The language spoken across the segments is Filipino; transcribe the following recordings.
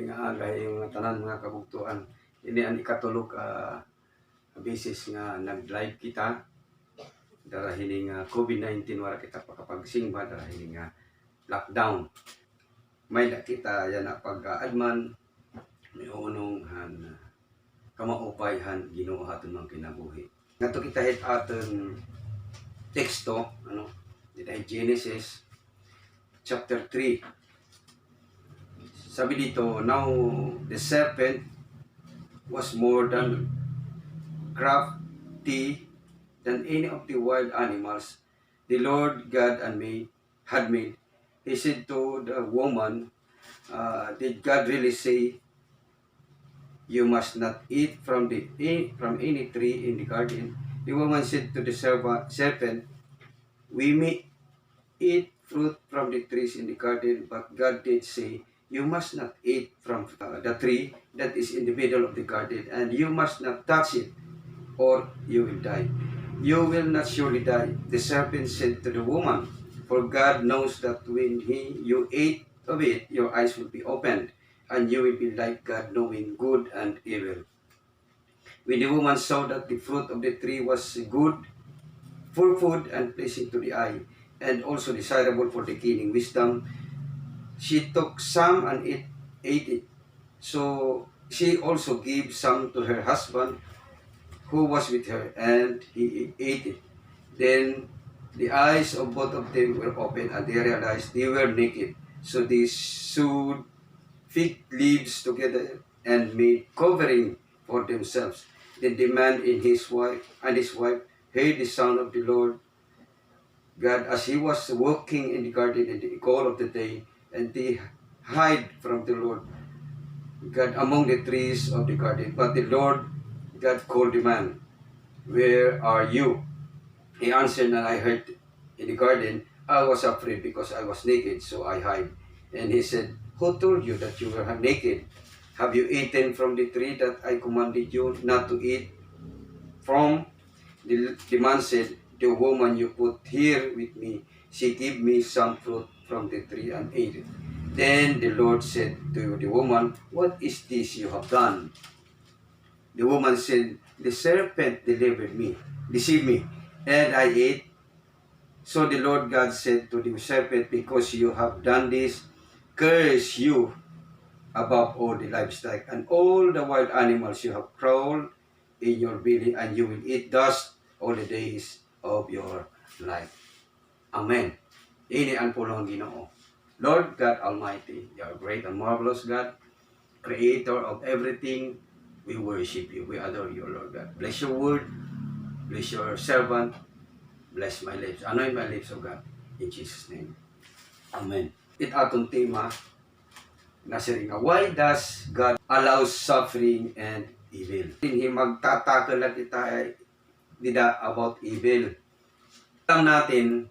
Kay nga agay yung mga tanan mga kabugtuan. Ini ang ikatulog beses nga nag-live kita dahil nga COVID-19 wala kita pakapagsimba dahil nga lockdown. May nakita yan na pag-adman may unong kamaupayhan Ginoo aton mga kinabuhi. Ngato kita hit aton teksto dito Genesis chapter 3. Sabi dito, now the serpent was more than crafty than any of the wild animals the Lord God had made. He said to the woman, did God really say you must not eat from any tree in the garden? The woman said to the serpent, we may eat fruit from the trees in the garden, but God did say, you must not eat from the tree that is in the middle of the garden, and you must not touch it, or you will die. You will not surely die. The serpent said to the woman, for God knows that when you ate of it, your eyes will be opened, and you will be like God, knowing good and evil. When the woman saw that the fruit of the tree was good for food and pleasing to the eye, and also desirable for the gaining wisdom, she took some and ate it. So she also gave some to her husband who was with her, and he ate it. Then the eyes of both of them were open, and they realized they were naked. So they sewed fig leaves together and made covering for themselves. Then the man and his wife heard the sound of the Lord God as he was walking in the garden in the cool of the day, and they hid from the Lord God among the trees of the garden. But the Lord God called the man, where are you? He answered, and I heard in the garden, I was afraid because I was naked, so I hid. And he said, who told you that you were naked? Have you eaten from the tree that I commanded you not to eat from? The man said, the woman you put here with me, she gave me some fruit from the tree and ate it. Then the Lord said to the woman, what is this you have done? The woman said, the serpent deceived me, and I ate. So the Lord God said to the serpent, because you have done this, curse you above all the livestock and all the wild animals you have crawled in your belly, and you will eat dust all the days of your life. Amen. Ini ang pulong Ginoo. Lord God Almighty, you are great and marvelous God, Creator of everything. We worship you. We adore you, Lord God. Bless your word. Bless your servant. Bless my lips. Anoint my lips, O God. In Jesus' name. Amen. It atong tema na siya why does God allow suffering and evil? Hindi magtatakal lang kita about evil. Alam natin,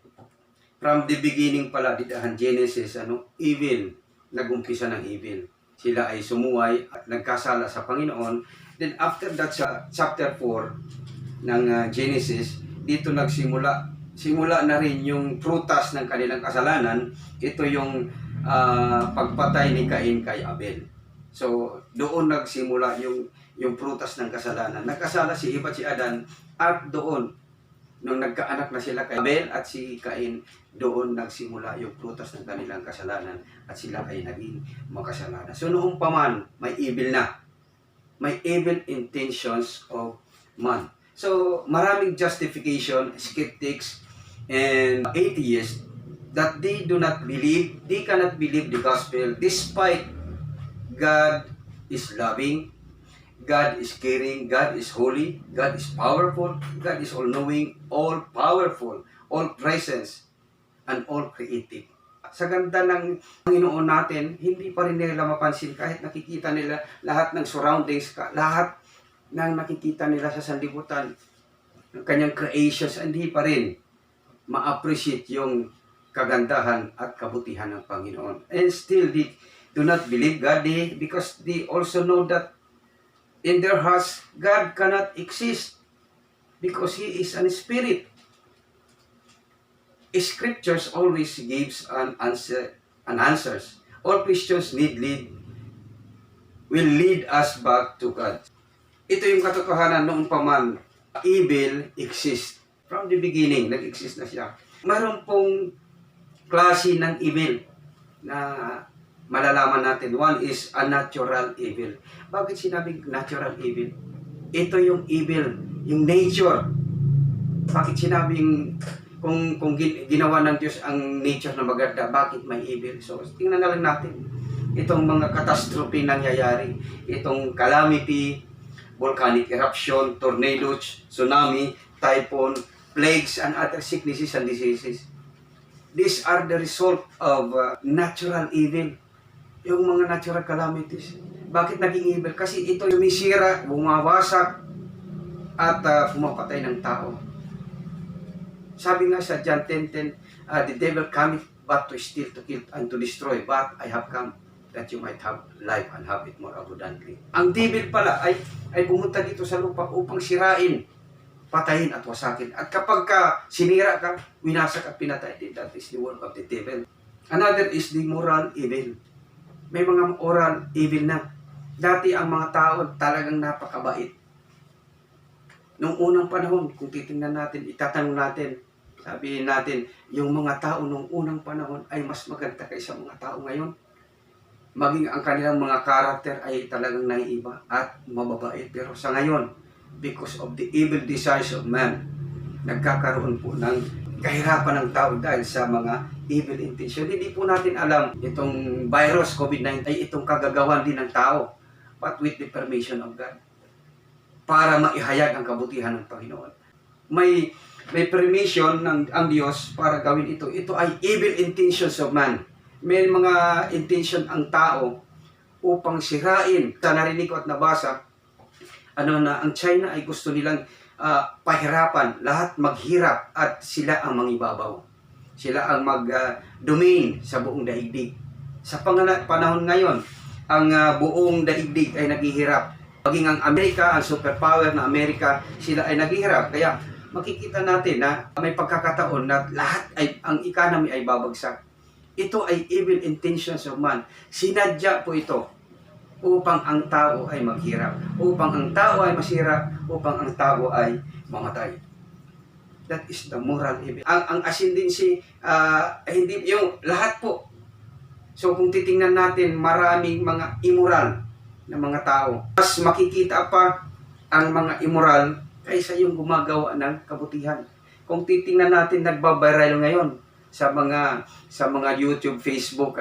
from the beginning pala, ditahan Genesis, evil, nagumpisa ng evil. Sila ay sumuway at nagkasala sa Panginoon. Then after that, sa chapter 4 ng Genesis, dito simula na rin yung prutas ng kanilang kasalanan. Ito yung pagpatay ni Cain kay Abel. So, doon nagsimula yung prutas ng kasalanan. Nagkasala si Eva at si Adan, at doon, nung nagkaanak na sila kay Abel at si Cain, doon nagsimula yung prutas ng kanilang kasalanan at sila ay naging makasalanan. So noong paman, may evil na. May evil intentions of man. So maraming justification, skeptics, and atheists that they cannot believe the gospel despite God is loving, God is caring, God is holy, God is powerful, God is all-knowing, all-powerful, all-presence, and all-creative. Sa ganda ng Panginoon natin, hindi pa rin nila mapansin kahit nakikita nila lahat ng surroundings, lahat ng nakikita nila sa sanlibutan, ng kanyang creations, hindi pa rin ma-appreciate yung kagandahan at kabutihan ng Panginoon. And still, they do not believe God because they also know that in their hearts, God cannot exist because He is an spirit. Scriptures always gives an answers. All Christians need will lead us back to God. Ito yung katotohanan noon pa man, evil exists. From the beginning, nag-exist na siya. Mayroon pong klase ng evil na malalaman natin. One is a natural evil. Bakit sinabing natural evil? Ito yung evil, yung nature. Bakit sinabing kung ginawa ng Diyos ang nature na maganda, bakit may evil? So, tingnan na lang natin. Itong mga catastrophe nangyayari, itong calamity, volcanic eruption, tornadoes, tsunami, typhoon, plagues, and other sicknesses and diseases. These are the result of natural evil. Yung mga natural calamities. Bakit naging evil? Kasi ito yung sumisira, bumawasak, at pumapatay ng tao. Sabi nga sa John 10:10, the devil cometh but to steal, to kill, and to destroy. But I have come that you might have life and have it more abundantly. Ang devil pala ay pumunta dito sa lupa upang sirain, patayin at wasakin. At kapag sinira ka, winasak at pinatay, that is the work of the devil. Another is the moral evil. May mga moral evil na. Dati ang mga tao talagang napakabait. Noong unang panahon, kung titingnan natin, itatanong natin, sabihin natin, yung mga tao noong unang panahon ay mas maganda kaysa mga tao ngayon. Maging ang kanilang mga karakter ay talagang naiiba at mababait. Pero sa ngayon, because of the evil desires of man, nagkakaroon po ng kahirapan ng tao dahil sa mga evil intention. Hindi po natin alam itong virus, COVID-19, ay itong kagagawan din ng tao, but with the permission of God, para maihayag ang kabutihan ng Panginoon. May permission ng ang Diyos para gawin ito. Ito ay evil intentions of man. May mga intention ang tao upang sirain. Sa narinig ko at nabasa, na ang China ay gusto nilang pahirapan, lahat maghirap at sila ang mangibabaw. Sila ang mag-domain sa buong daigdig. Sa panahon ngayon, ang buong daigdig ay naghihirap. Maging ang Amerika, ang superpower na Amerika, sila ay naghihirap. Kaya makikita natin na may pagkakataon na lahat ang economy ay babagsak. Ito ay evil intentions of man. Sinadya po ito upang ang tao ay maghirap, upang ang tao ay masira, upang ang tao ay mamatay. That is the moral evil. Ang ascendancy, hindi yung lahat po. So kung titingnan natin, maraming mga immoral na mga tao. Mas makikita pa ang mga immoral kaysa yung gumagawa ng kabutihan. Kung titingnan natin, nagbabiral ngayon sa mga YouTube, Facebook,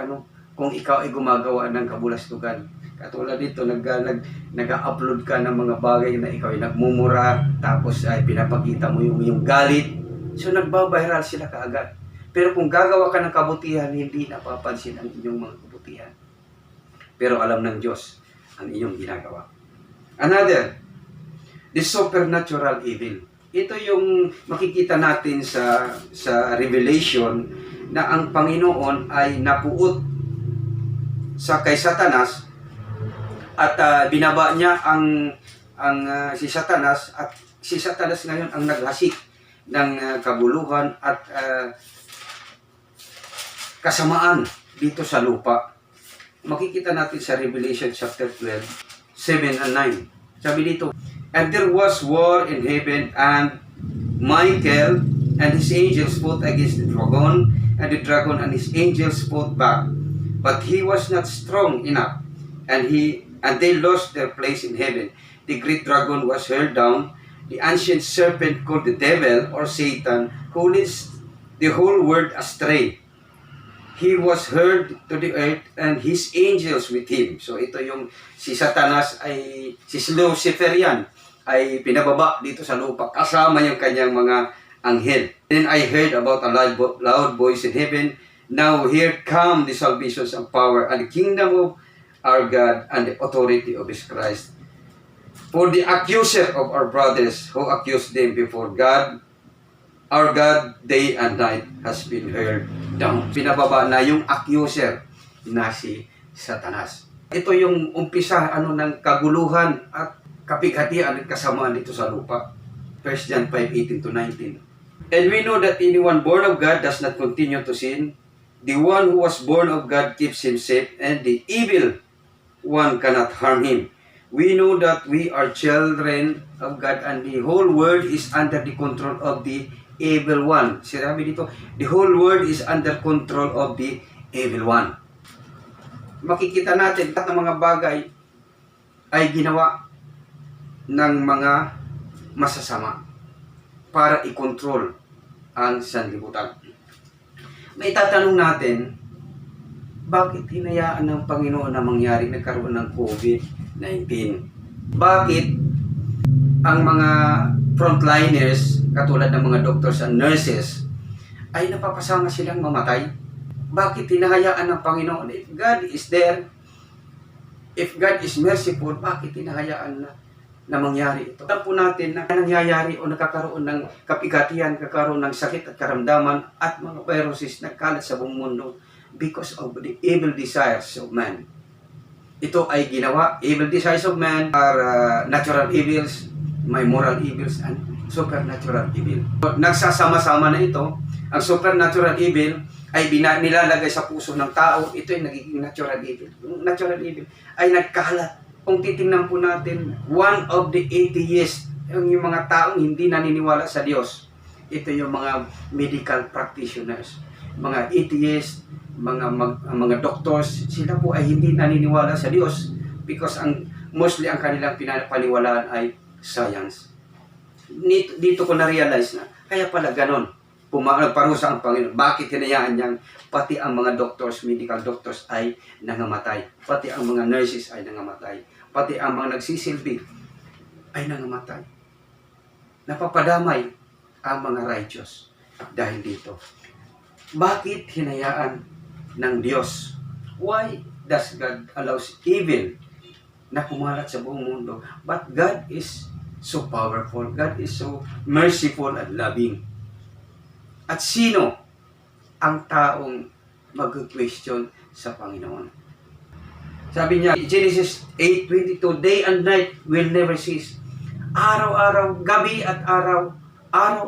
kung ikaw ay gumagawa ng kabulastugan. Katulad dito, nag-upload ka ng mga bagay na ikaw ay nagmumura, tapos ay pinapakita mo yung galit. So nagbabiral sila kaagad. Pero kung gagawa ka ng kabutihan, hindi napapansin ang inyong mga kabutihan. Pero alam ng Diyos ang inyong ginagawa. Another, the supernatural evil. Ito yung makikita natin sa Revelation na ang Panginoon ay napuot kay Satanas at binaba niya si Satanas, at si Satanas ngayon ang naghasik ng kabuluhan at kasamaan dito sa lupa. Makikita natin sa Revelation chapter 12, 7 and 9. Sabi dito, and there was war in heaven, and Michael and his angels fought against the dragon, and the dragon and his angels fought back. But he was not strong enough, and they lost their place in heaven. The great dragon was hurled down, the ancient serpent called the devil or Satan, who leads the whole world astray. He was hurled to the earth and his angels with him. So ito yung si Satanas si Lucifer yan, ay pinababa dito sa lupa kasama yung kanyang mga anghel. Then I heard about a loud voice in heaven, now here come the salvations and power and the kingdom of our God and the authority of his Christ. For the accuser of our brothers who accused them before God, our God, day and night, has been hurled down. Pinababa na yung accuser na si Satanas. Ito yung umpisa ng kaguluhan at kapighatian at kasamaan dito sa lupa. 1 John 5:18-19. And we know that anyone born of God does not continue to sin. The one who was born of God keeps him safe, and the evil one cannot harm him. We know that we are children of God and the whole world is under the control of the evil one. Sinabi dito, the whole world is under control of the evil one. Makikita natin lahat ng mga bagay ay ginawa ng mga masasama para i-control ang sanlibutan. May tatanong natin, bakit hinayaan ng Panginoon na mangyari nagkaroon ng COVID-19? Bakit ang mga frontliners, katulad ng mga doctors and nurses, ay napapasama silang mamatay? Bakit hinahayaan ng Panginoon? If God is there, if God is merciful, bakit hinahayaan na mangyari ito? Alam po natin na nangyayari o nakakaroon ng kapigatian, kakaroon ng sakit at karamdaman at mga viruses na kalat sa buong mundo because of the evil desires of man. Ito ay ginawa, evil desires of man are natural evils, may moral evils, and supernatural evil. Nagsasama-sama na ito. Ang supernatural evil ay nilalagay sa puso ng tao, ito ay nagiging natural evil. Yung natural evil ay nagkalat. Kung titingnan po natin, one of the atheists, yung mga taong hindi naniniwala sa Diyos, ito yung mga medical practitioners, mga atheists, mga doctors, sila po ay hindi naniniwala sa Diyos because mostly ang kanilang pinapaniwalaan ay science. Dito ko na-realize na, kaya pala ganon. Parusa ang Panginoon. Bakit hinayaan niyang pati ang mga doctors, medical doctors ay nangamatay. Pati ang mga nurses ay nangamatay. Pati ang mga nagsisilbi ay nangamatay. Napapadamay ang mga righteous dahil dito. Bakit hinayaan ng Diyos? Why does God allows evil na kumalat sa buong mundo? But God is so powerful. God is so merciful and loving. At sino ang taong mag-question sa Panginoon? Sabi niya, Genesis 8:22, day and night will never cease. Araw-araw, gabi at araw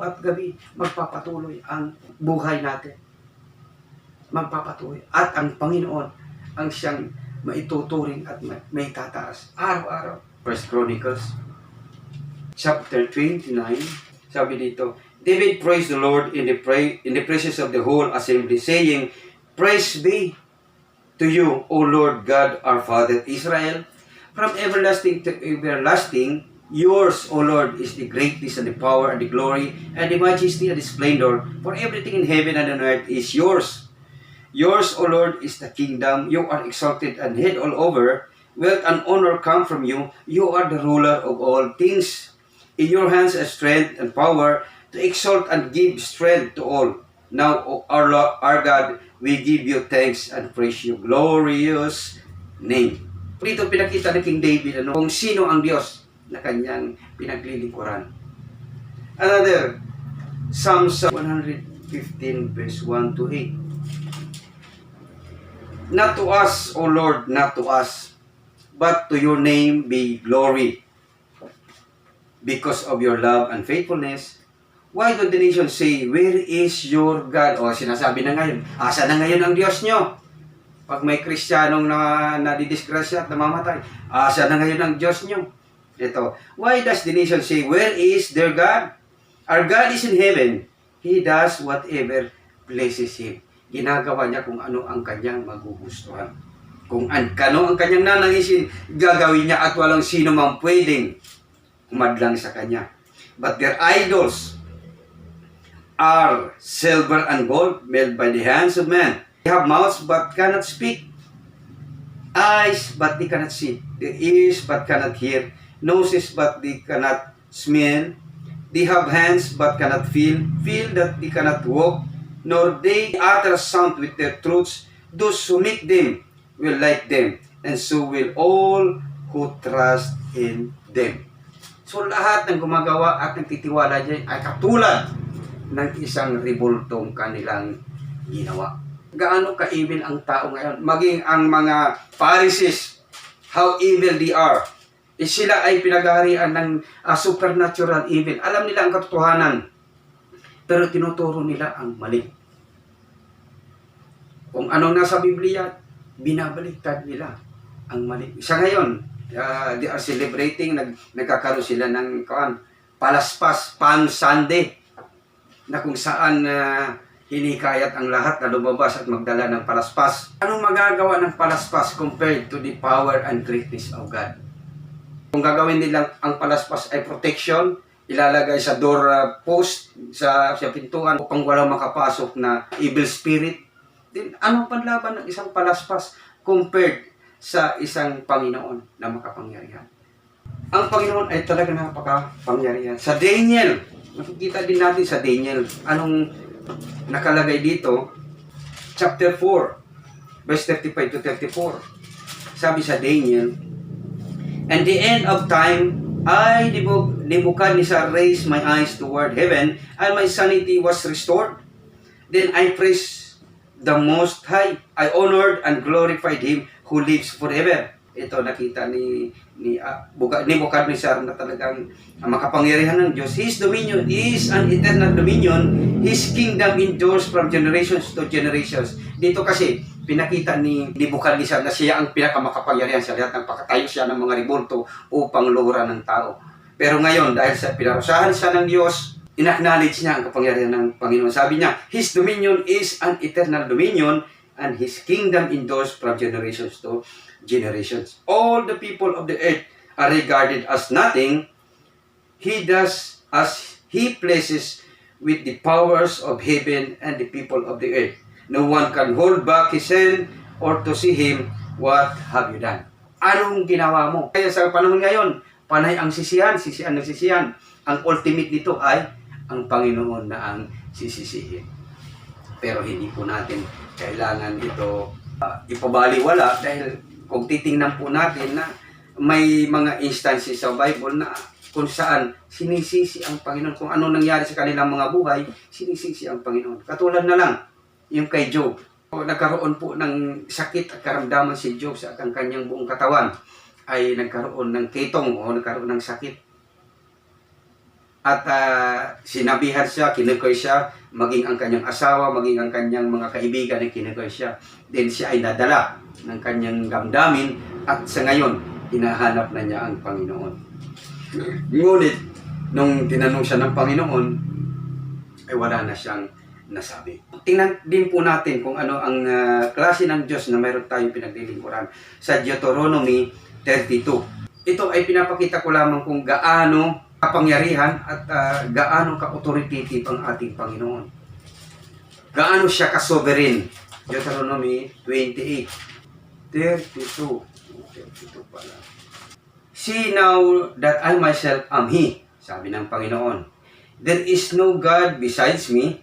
at gabi, magpapatuloy ang buhay natin. Magpapatuloy. At ang Panginoon, ang siyang maituturing at may tataas. Araw-araw. First Chronicles, chapter 29, sabi dito, David praised the Lord in the presence of the whole assembly, saying, Praise be to you, O Lord God, our Father Israel. From everlasting to everlasting, yours, O Lord, is the greatness and the power and the glory and the majesty and the splendor. For everything in heaven and on earth is yours. Yours, O Lord, is the kingdom. You are exalted and head all over. Wealth and honor come from you. You are the ruler of all things. In your hands are strength and power, to exalt and give strength to all. Now, O our Lord, our God, we give you thanks and praise your glorious name. Dito pinakita ni King David kung sino ang Diyos na kanyang pinaglilingkuran. Another, Psalms 115 verse 1 to 8. Not to us, O Lord, not to us, but to your name be glory. Because of your love and faithfulness, why do the nations say, where is your God? O sinasabi na ngayon, asa na ngayon ang Diyos nyo? Pag may Kristiyanong nadidisgrasya at namamatay, asa na ngayon ang Diyos nyo? Ito, why does the nation say, where is their God? Our God is in heaven. He does whatever pleases Him. Ginagawa niya kung ano ang kanyang magugustuhan. Kung ano ang kanyang nanangisin, gagawin niya at walang sino mang pwedeng umadlang sa kanya. But their idols are silver and gold made by the hands of man. They have mouths but cannot speak, eyes but they cannot see, the ears but cannot hear, noses but they cannot smell. They have hands but cannot feel that they cannot walk, nor they utter sound with their throats. Those who make them will like them, and so will all who trust in them. So lahat ng gumagawa at nagtitiwala dyan ay katulad ng isang rebultong kanilang ginawa. Gaano ka-evil ang tao ngayon? Maging ang mga Pharisees, how evil they are. Sila ay pinag-aharian ng supernatural evil. Alam nila ang katotohanan, pero tinuturo nila ang mali. Kung anong nasa Biblia, binabaliktad nila. ang mali. Sa ngayon, they are celebrating, nagkakaroon sila ng palaspas, Palm Sunday, na kung saan hinikayat ang lahat na lumabas at magdala ng palaspas. Anong magagawa ng palaspas compared to the power and greatness of God? Kung gagawin nilang ang palaspas ay protection, ilalagay sa door post, sa pintuan upang walang makapasok na evil spirit, then anong panlaban ng isang palaspas compared sa isang Panginoon na makapangyarihan? Ang Panginoon ay talaga napakapangyarihan. Sa Daniel, makikita din natin sa Daniel, anong nakalagay dito? Chapter 4, verse 35 to 34. Sabi sa Daniel, "And the end of time, I, Nebuchadnezzar, raised my eyes toward heaven, and my sanity was restored. Then I praised the Most High. I honored and glorified Him who lives forever." Ito nakita ni Nebuchadnezzar na talagang makapangyarihan ng Diyos. His dominion is an eternal dominion. His kingdom endures from generations to generations. Dito kasi pinakita ni Nebuchadnezzar na siya ang pinakamakapangyarihan sa lahat ng pakatayo siya ng mga ribulto upang luhuran ng tao. Pero ngayon, dahil sa pinarusahan siya ng Diyos, inacknowledge niya ang kapangyarihan ng Panginoon. Sabi niya, His dominion is an eternal dominion, and His kingdom endures from generations to generations. All the people of the earth are regarded as nothing. He does as He pleases with the powers of heaven and the people of the earth. No one can hold back His hand or to see Him, what have you done? Anong ginawa mo? Kaya sa panahon ngayon, panay ang sisihan ng sisihan. Ang ultimate dito ay ang Panginoon na ang sisisihin. Pero hindi po natin kailangan ito ipabaliwala, dahil kung titingnan po natin na may mga instances sa Bible na kung saan sinisisi ang Panginoon. Kung ano nangyari sa kanilang mga buhay, sinisisi ang Panginoon. Katulad na lang yung kay Job. Nagkaroon po ng sakit at karamdaman si Job sa kanyang buong katawan. Ay nagkaroon ng ketong o nagkaroon ng sakit. At sinabihan siya, kinukoy siya, maging ang kanyang asawa, maging ang kanyang mga kaibigan ay kinukoy siya. Then siya ay nadala ng kanyang damdamin at sa ngayon, hinahanap na niya ang Panginoon. Ngunit, nung tinanong siya ng Panginoon, ay wala na siyang nasabi. Tingnan din po natin kung ano ang klase ng Diyos na mayroon tayong pinaglilingkuran sa Deuteronomy 32. Ito ay pinapakita ko lamang kung gaano kapangyarihan at gaano ka-authoritative ang ating Panginoon. Gaano siya ka-sovereign. Deuteronomy 28. 32 pala. "See now that I myself am He," sabi ng Panginoon. "There is no God besides me.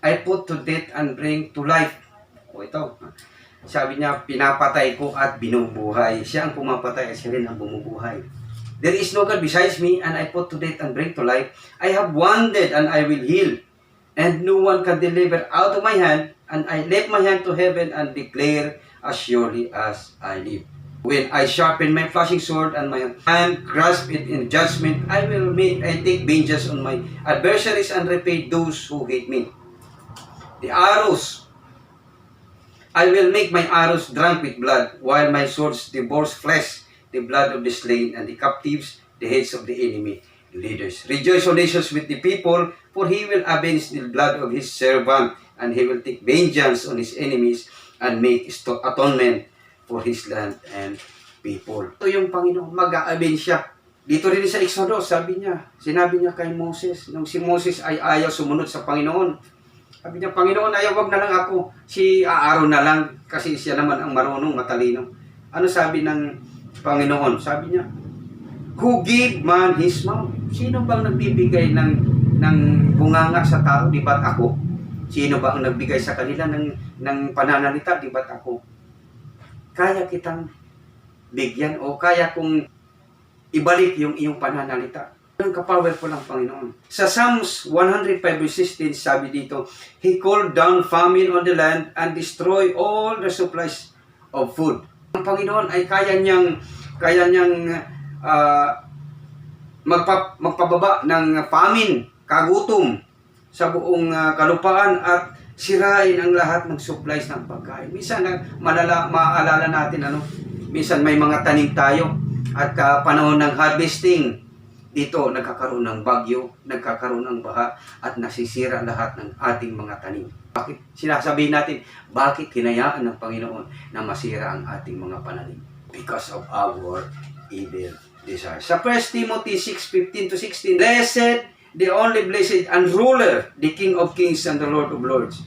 I put to death and bring to life." O ito, sabi niya, pinapatay ko at binubuhay. Siya ang pumapatay at siya rin ang bumubuhay. "There is no God besides me, and I put to death and bring to life. I have wounded and I will heal, and no one can deliver out of my hand. And I lift my hand to heaven and declare, as surely as I live. When I sharpen my flashing sword and my hand grasp it in judgment, I take vengeance on my adversaries and repay those who hate me. The arrows, I will make my arrows drunk with blood, while my swords devours flesh, the blood of the slain and the captives, the heads of the enemy leaders. Rejoice, O nations, with the people, for He will avenge the blood of His servant, and He will take vengeance on His enemies and make atonement for His land and people." Ito yung Panginoon, mag-a-avenge siya. Dito rin sa Exodus, sinabi niya kay Moses, nung si Moses ay ayaw sumunod sa Panginoon. Sabi niya, "Panginoon, ayaw, wag na lang ako. Si Aaron na lang, kasi siya naman ang marunong, matalino." Ano sabi ng Panginoon? Sabi niya, "Who gave man his mouth?" Sino bang nagbibigay ng bunganga sa tao? Di ba't ako? Sino ba ang nagbigay sa kanila ng pananalita? Di ba't ako? Kaya kitang bigyan o kaya kong ibalik yung iyong pananalita. Ang ka-powerful ang Panginoon. Sa Psalms 105:16, sabi dito, "He called down famine on the land and destroy all the supplies of food." Ang Panginoon ay kaya niyang magpababa ng famine, kagutom sa buong kalupaan at sirain ang lahat ng supplies ng pagkain. Minsan maalala natin Minsan may mga tanim tayo at panahon ng harvesting, dito nagkakaroon ng bagyo, nagkakaroon ng baha at nasisira lahat ng ating mga tanim. Bakit? Sinasabihin natin, bakit hinayaan ng Panginoon na masira ang ating mga pananim? Because of our evil desires. Sa 1 Timothy 6:15-16, Blessed, the only blessed and ruler, the King of kings and the Lord of lords.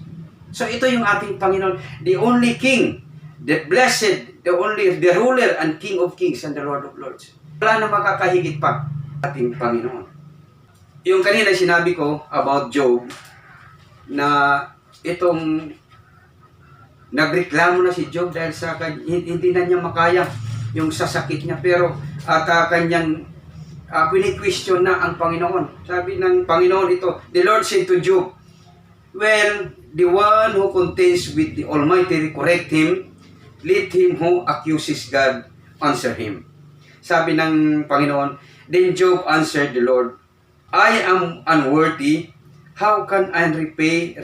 So ito yung ating Panginoon, the only King, the blessed, the ruler and King of kings and the Lord of lords. Wala na makakahigit pa ating Panginoon. Yung kanina sinabi ko about Job, na itong nagreklamo na si Job dahil sa hindi na niya makaya yung sasakit niya, pero at kanyang question na ang Panginoon. Sabi ng Panginoon ito, the Lord said to Job, well, the one who contends with the Almighty correct him, let him who accuses God answer him. Sabi ng Panginoon, then Job answered the Lord, I am unworthy. How can I repay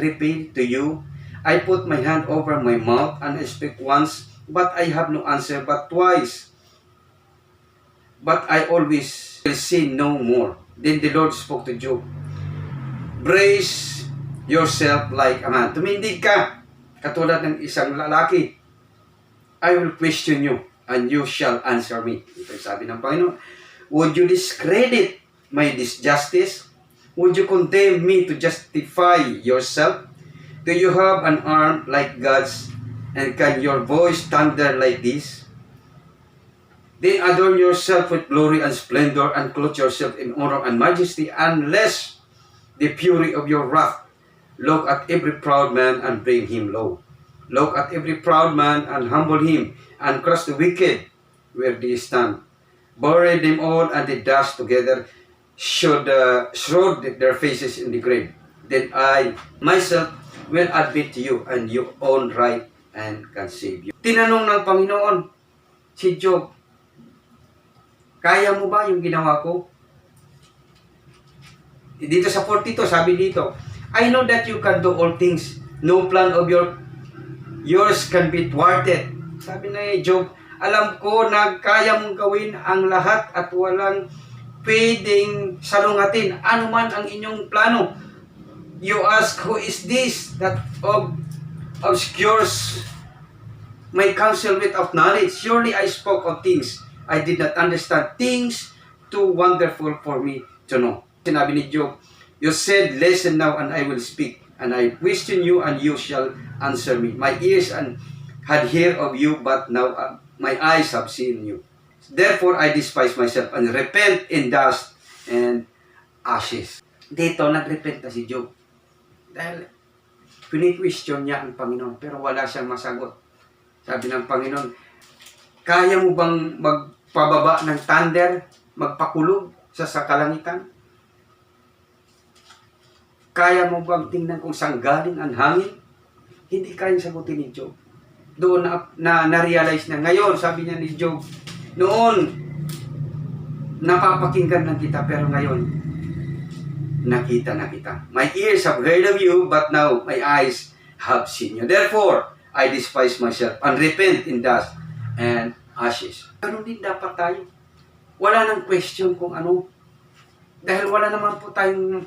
to you? I put my hand over my mouth and I speak once, but I have no answer but twice. But I always will say no more. Then the Lord spoke to Job, brace yourself like a man. Tumindig ka, katulad ng isang lalaki. I will question you, and you shall answer me. Ito sabi ng Panginoon. Would you discredit my justice? Would you condemn me to justify yourself? Do you have an arm like God's, and can your voice thunder like this? Then adorn yourself with glory and splendor, and clothe yourself in honor and majesty, unless the fury of your wrath. Look at every proud man and bring him low. Look at every proud man and humble him, and crush the wicked where they stand. Bury them all and they dash together, should shroud their faces in the grave. Then I myself will admit to you, and you own right and can save you. Tinanong ng Panginoon si Job, kaya mo ba yung ginawa ko? Dito sa 42, sabi dito, I know that you can do all things. No plan of yours can be thwarted. Sabi na Job, alam ko na kaya mong gawin ang lahat at walang pwedeng salungatin. Ano man ang inyong plano. You ask, who is this that obscures my counsel without knowledge? Surely I spoke of things I did not understand, things too wonderful for me to know. Sinabi ni Job, you said, listen now and I will speak, and I question you and you shall answer me. My ears had heard of you, but now my eyes have seen you. Therefore I despise myself and repent in dust and ashes. Dito nagrepent na si Job. Dahil pini-question niya ang Panginoon, pero wala siyang masagot. Sabi ng Panginoon, kaya mo bang magpababa ng thunder, magpakulog sa kalangitan? Kaya mo bang tingnan kung saan galing ang hangin? Hindi kayang sagutin ni Job. Doon na-realize na ngayon, sabi niya ni Job, noon, napapakinggan na kita, pero ngayon, nakita na kita. My ears have heard of you, but now my eyes have seen you. Therefore, I despise myself and repent in dust and ashes. Ganun din dapat tayo. Wala nang question kung ano. Dahil wala naman po tayong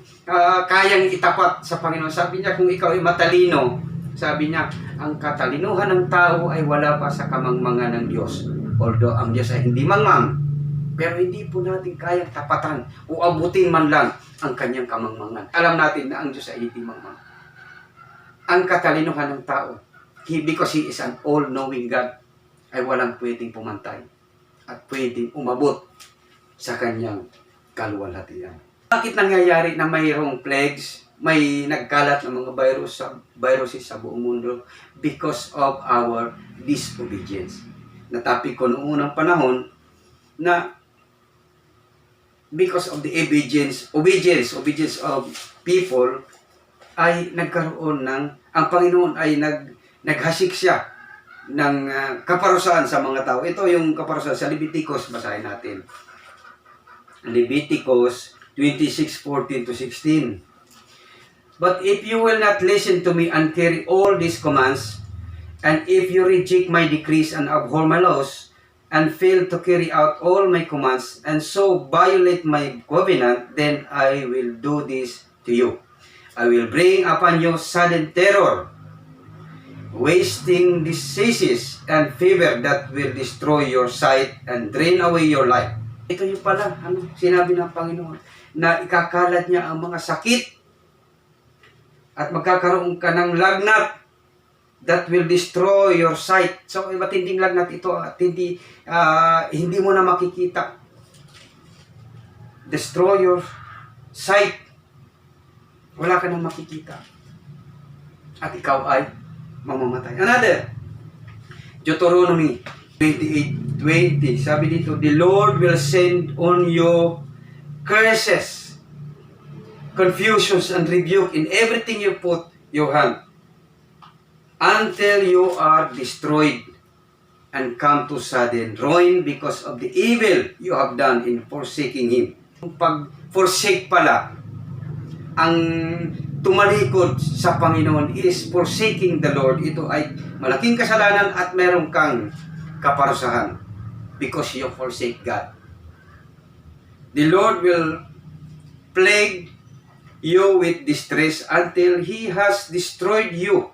kayang itapat sa Panginoon. Sabi niya, kung ikaw ay matalino, sabi niya, ang katalinuhan ng tao ay wala pa sa kamangmangan ng Diyos. Although ang Diyos ay hindi mangmang, pero hindi po natin kayang tapatan o abutin man lang ang kanyang kamangmangan. Alam natin na ang Diyos ay hindi mangmang. Ang katalinuhan ng tao, because He is an all-knowing God, ay walang pwedeng pumantay at pwedeng umabot sa kanyang kaluwalhatian. Bakit nangyayari na mayroong plagues, may nagkalat ng mga viruses sa buong mundo? Because of our disobedience. Natapik ko noong unang panahon na because of the obedience of people, ay nagkaroon ng, ang Panginoon ay naghasik siya ng kaparusahan sa mga tao. Ito yung kaparusahan sa Leviticus, basahin natin. Leviticus 26:14-16. But if you will not listen to me and carry all these commands, and if you reject my decrees and abhor my laws, and fail to carry out all my commands, and so violate my covenant, then I will do this to you. I will bring upon you sudden terror, wasting diseases, and fever that will destroy your sight and drain away your life. Ito yung pala, sinabi ng Panginoon, na ikakalat niya ang mga sakit at magkakaroon ka ng lagnat that will destroy your sight. So, matinding lagnat ito at hindi mo na makikita. Destroy your sight. Wala ka nang makikita. At ikaw ay mamamatay. Another, Deuteronomy 28:20. Sabi dito, the Lord will send on you curses, confusions, and rebuke in everything you put your hand, until you are destroyed and come to sudden ruin because of the evil you have done in forsaking Him. Pag-forsake pala, ang tumalikod sa Panginoon is forsaking the Lord. Ito ay malaking kasalanan at meron kang kaparusahan because you forsake God. The Lord will plague you with distress until He has destroyed you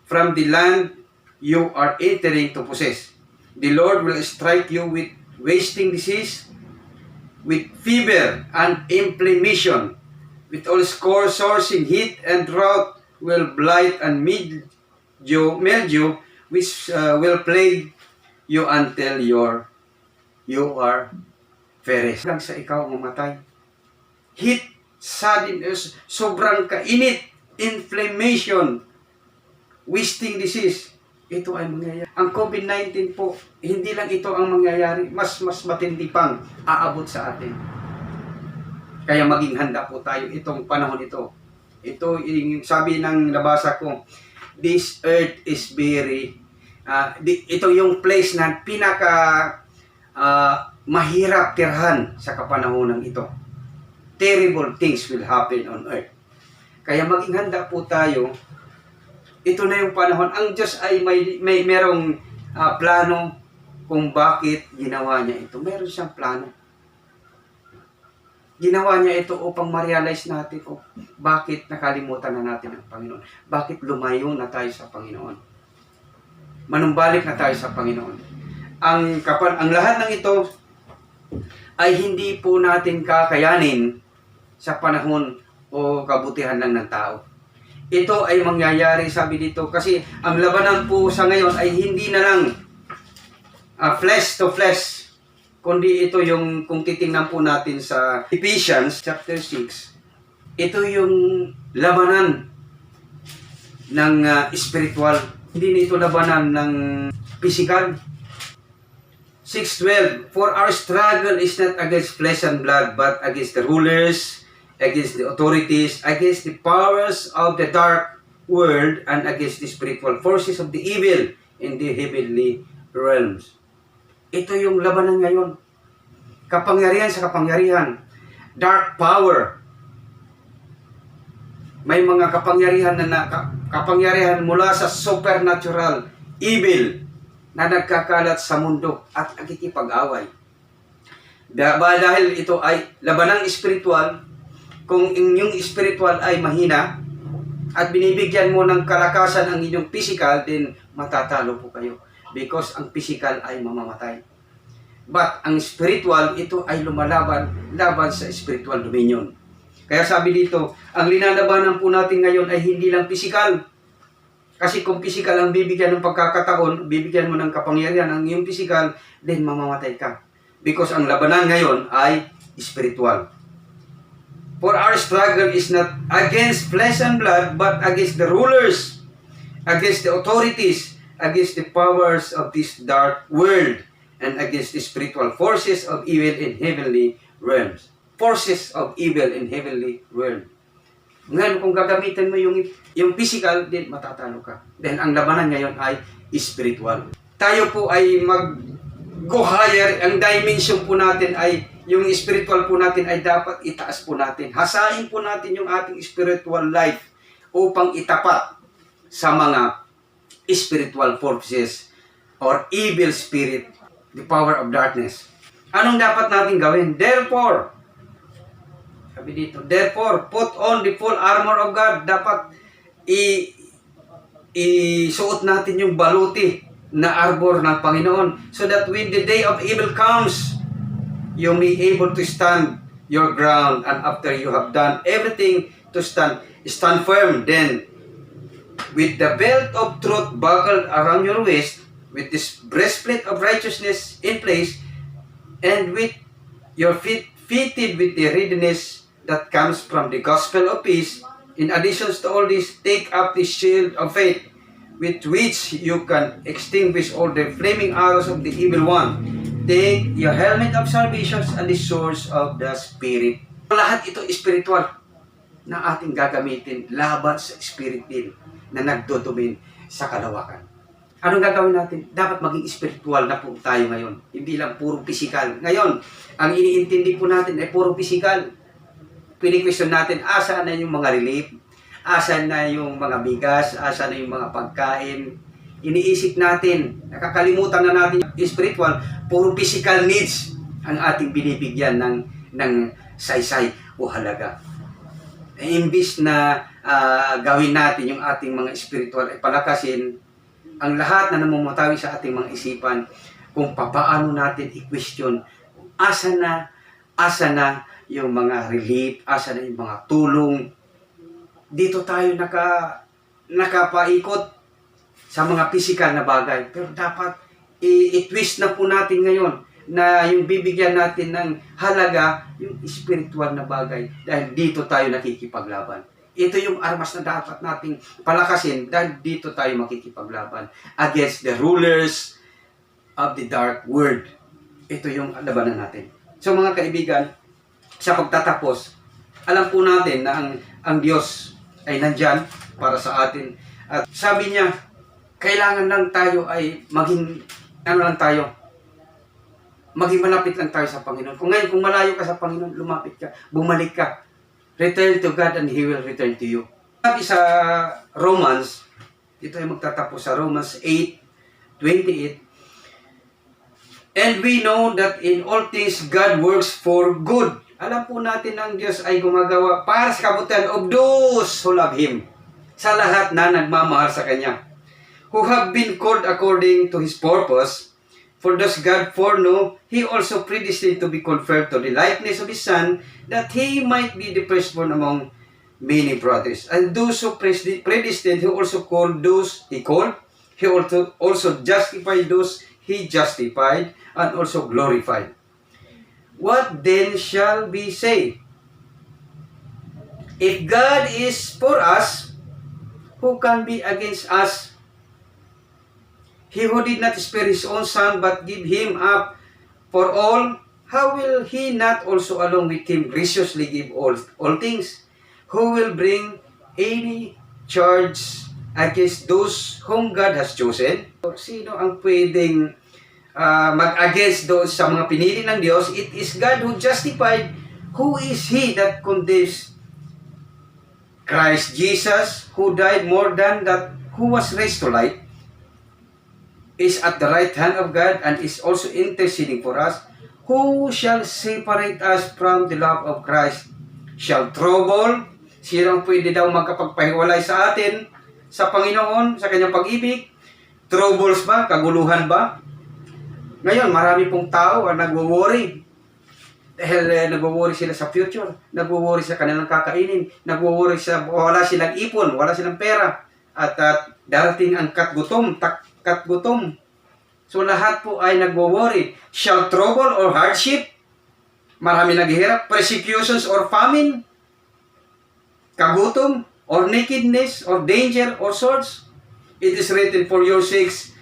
from the land you are entering to possess. The Lord will strike you with wasting disease, with fever and inflammation, with all sourcing heat and drought will blight and mildew, which will plague you until you are perished. Hanggang sa ikaw mamatay. Heat, sudden, sobrang kainit, inflammation, wasting disease, ito ay mangyayari. Ang COVID-19 po, hindi lang ito ang mangyayari, mas matindi pang aabot sa atin. Kaya maging handa po tayo itong panahon ito. Ito yung sabi ng nabasa ko, this earth is very, ito yung place na pinaka mahirap tirhan sa kapanahonan ito. Terrible things will happen on earth. Kaya maging handa po tayo. Ito na yung panahon. Ang Diyos ay merong plano kung bakit ginawa niya ito. Meron siyang plano. Ginawa niya ito upang ma-realize natin kung bakit nakalimutan na natin ang Panginoon. Bakit lumayo na tayo sa Panginoon. Manumbalik na tayo sa Panginoon. Ang lahat ng ito ay hindi po natin kakayanin sa panahon o kabutihan lang ng tao. Ito ay mangyayari, sabi dito, kasi ang labanan po sa ngayon ay hindi na lang flesh to flesh, kundi ito yung, kung titingnan po natin sa Ephesians chapter 6, ito yung labanan ng spiritual. Hindi na ito labanan ng physical. 6:12, for our struggle is not against flesh and blood, but against the rulers, against the authorities, against the powers of the dark world, and against the spiritual forces of the evil in the heavenly realms. Ito yung labanan ngayon. Kapangyarihan sa kapangyarihan. Dark power. May mga kapangyarihan kapangyarihan mula sa supernatural evil na nagkakalat sa mundo at nagkikipag-away. Dahil ito ay labanang espiritual, kung inyong spiritual ay mahina at binibigyan mo ng kalakasan ang inyong physical, then matatalo po kayo. Because ang physical ay mamamatay. But ang spiritual, ito ay laban sa spiritual dominion. Kaya sabi dito, ang linalabanan po natin ngayon ay hindi lang physical. Kasi kung physical ang bibigyan ng pagkakataon, bibigyan mo ng kapangyarihan ang iyong physical, then mamamatay ka. Because ang labanan ngayon ay spiritual. For our struggle is not against flesh and blood, but against the rulers, against the authorities, against the powers of this dark world, and against the spiritual forces of evil in heavenly realms. Forces of evil in heavenly realm. Ngayon, kung gagamitin mo yung physical, din matatalo ka. Then, ang labanan ngayon ay spiritual. Tayo po ay go higher. Ang dimension po natin ay, yung spiritual po natin ay dapat itaas po natin. Hasain po natin yung ating spiritual life upang itapat sa mga spiritual forces or evil spirit the power of darkness. Anong dapat natin gawin? Therefore, sabi dito, therefore, put on the full armor of God. Dapat isuot natin yung baluti na arbor ng Panginoon so that when the day of evil comes, you may able to stand your ground, and after you have done everything to stand firm. Then, with the belt of truth buckled around your waist, with this breastplate of righteousness in place, and with your feet fitted with the readiness that comes from the gospel of peace. In addition to all this, take up the shield of faith, with which you can extinguish all the flaming arrows of the evil one. Take your helmet of salvation and the sword of the Spirit. Lahat ito spiritual na ating gagamitin laban sa spirit din na nagtutumin sa kalawakan. Anong gagawin natin? Dapat maging spiritual na po tayo ngayon. Hindi lang puro physical. Ngayon, ang iniintindi po natin ay puro physical. Pini-question natin, asa na yung mga relief? Asa na yung mga bigas? Asa na yung mga pagkain? Iniisip natin, nakakalimutan na natin yung spiritual, puro physical needs ang ating binibigyan ng saysay o halaga. Imbis na gawin natin yung ating mga spiritual ay palakasin, ang lahat na namumutawi sa ating mga isipan kung paano natin i-question asa na yung mga relief, asa na yung mga tulong. Dito tayo nakapaikot sa mga physical na bagay. Pero dapat i-twist na po natin ngayon na yung bibigyan natin ng halaga yung spiritual na bagay. Dahil dito tayo nakikipaglaban. Ito yung armas na dapat nating palakasin dahil dito tayo makikipaglaban against the rulers of the dark world. Ito yung labanan natin. So mga kaibigan, sa pagtatapos, alam po natin na ang Diyos ay nandyan para sa atin. At sabi niya, kailangan lang tayo ay maging malapit lang tayo sa Panginoon. Kung ngayon, kung malayo ka sa Panginoon, lumapit ka, bumalik ka. Return to God and He will return to you. Sabi sa Romans, ito ay magtatapos sa Romans 8:28. And we know that in all things God works for good. Alam po natin ang Diyos ay gumagawa para sa kabutihan of those who love Him. Sa lahat na nagmamahal sa Kanya. Who have been called according to His purpose. For those God foreknew, He also predestined to be conformed to the likeness of His Son, that He might be the firstborn among many brothers. And those who predestined, He also called those He called. He also justified those He justified, and also glorified. What then shall we say? If God is for us, who can be against us? He who did not spare His own Son, but gave Him up for all, how will He not also along with Him graciously give all things? Who will bring any charge against those whom God has chosen? Sino ang pwedeng mag-against those sa mga pinili ng Diyos? It is God who justified. Who is He that condemns? Christ Jesus, who died more than that, who was raised to life, is at the right hand of God and is also interceding for us. Who shall separate us from the love of Christ? Shall trouble? Sino ang pwede daw magkapagpahiwalay sa atin sa Panginoon, sa Kanyang pag-ibig? Troubles ba? Kaguluhan ba? Ngayon, marami pong tao ang nagwo-worry. Dahil nagwo-worry sila sa future. Nagwo-worry sa kanilang kakainin. Nagwo-worry sa wala silang ipon, wala silang pera. At darating ang katgutom. So lahat po ay nagwo-worry. Shall trouble or hardship? Marami naghihirap. Persecutions or famine? Kagutom? Or nakedness? Or danger? Or swords? It is written, for your sakes,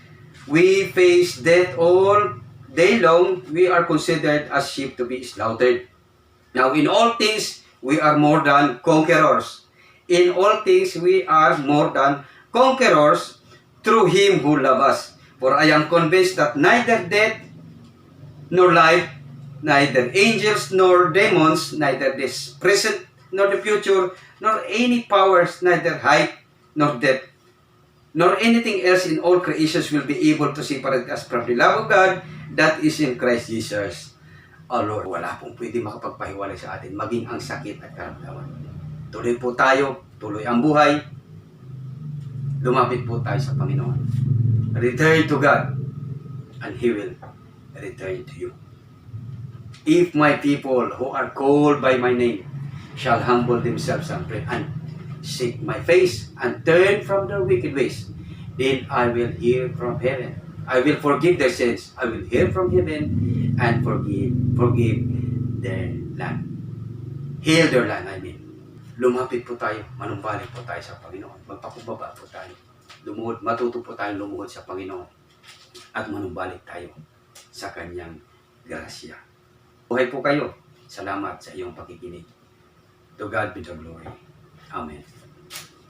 we face death all day long. We are considered as sheep to be slaughtered. Now, in all things, we are more than conquerors. In all things, we are more than conquerors through Him who loves us. For I am convinced that neither death nor life, neither angels nor demons, neither this present nor the future, nor any powers, neither height nor depth, nor anything else in all creations will be able to separate us from the love of God that is in Christ Jesus, our Lord. Wala pong pwede makapagpahiwalay sa atin, maging ang sakit at karamdaman. Tuloy po tayo, tuloy ang buhay, lumapit po tayo sa Panginoon. Return to God, and He will return to you. If my people who are called by my name shall humble themselves and pray and seek my face and turn from their wicked ways, then I will hear from heaven. I will forgive their sins. I will hear from heaven and forgive their land. Heal their land, I mean. Lumapit po tayo, manumbalik po tayo sa Panginoon. Magpakumbaba po tayo. Matuto po tayong lumuhod sa Panginoon. At manumbalik tayo sa Kanyang grasya. Buhay po kayo. Salamat sa iyong pakikinig. To God be the glory. Amen.